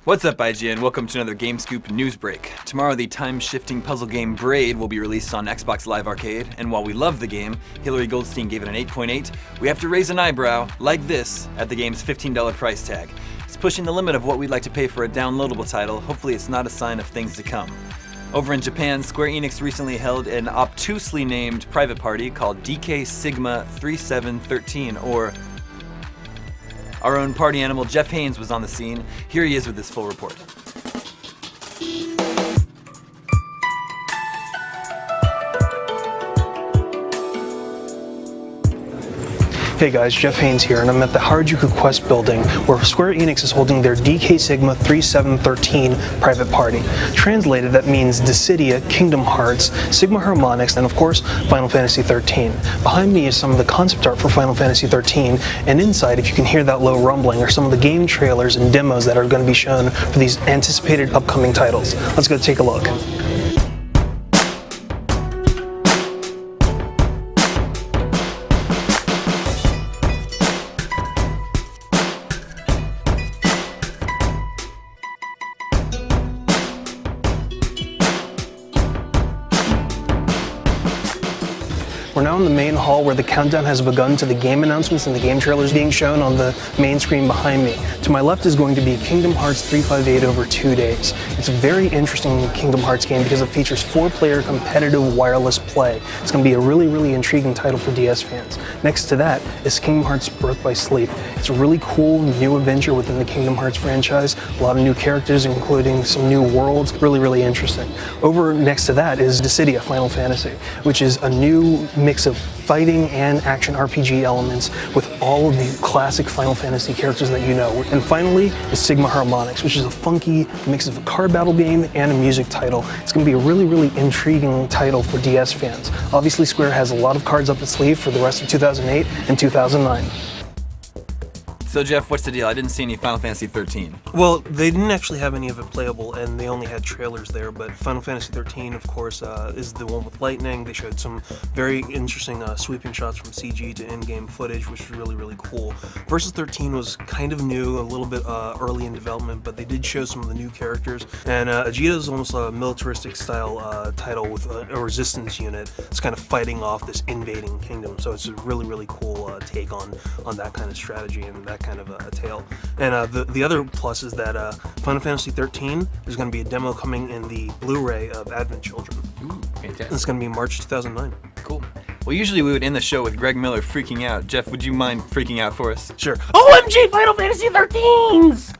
What's up, IGN? Welcome to another Game Scoop news break. Tomorrow, the time-shifting puzzle game Braid will be released on Xbox Live Arcade, and while we love the game, Hillary Goldstein gave it an 8.8, we have to raise an eyebrow, like this, at the game's $15 price tag. It's pushing the limit of what we'd like to pay for a downloadable title. Hopefully it's not a sign of things to come. Over in Japan, Square Enix recently held an obtusely named private party called DKΣIII13, or our own party animal Jeff Haynes was on the scene. Here he is with his full report. Hey guys, Jeff Haynes here, and I'm at the Harajuku Quest building where Square Enix is holding their DKΣIII13 private party. Translated, that means Dissidia, Kingdom Hearts, Sigma Harmonics, and of course, Final Fantasy XIII. Behind me is some of the concept art for Final Fantasy XIII, and inside, if you can hear that low rumbling, are some of the game trailers and demos that are going to be shown for these anticipated upcoming titles. Let's go take a look. We're now in the main hall where the countdown has begun to the game announcements and the game trailers being shown on the main screen behind me. To my left is going to be Kingdom Hearts 358 over 2 days. It's a very interesting Kingdom Hearts game because it features 4-player competitive wireless play. It's going to be a really intriguing title for DS fans. Next to that is Kingdom Hearts Birth by Sleep. It's a really cool new adventure within the Kingdom Hearts franchise. A lot of new characters, including some new worlds. Really interesting. Over next to that is Dissidia Final Fantasy, which is a new mix of fighting and action RPG elements with all of the classic Final Fantasy characters that you know. And finally is Sigma Harmonics, which is a funky mix of a card battle game and a music title. It's going to be a really intriguing title for DS fans. Obviously, Square has a lot of cards up its sleeve for the rest of 2008 and 2009. So Jeff, what's the deal? I didn't see any Final Fantasy XIII. Well, they didn't actually have any of it playable, and they only had trailers there, but Final Fantasy XIII, of course, is the one with lightning. They showed some very interesting sweeping shots from CG to in-game footage, which was really cool. Versus 13 was kind of new, a little bit early in development, but they did show some of the new characters, and Vegeta is almost a militaristic style title with a resistance unit. It's kind of fighting off this invading kingdom, so it's a really cool take on that kind of strategy and that kind of a tale. And the other plus is that Final Fantasy XIII is going to be a demo coming in the Blu-ray of Advent Children. Ooh, fantastic. It's going to be March 2009. Cool. Well, usually we would end the show with Greg Miller freaking out. Jeff, would you mind freaking out for us? Sure. OMG, Final Fantasy XIII's!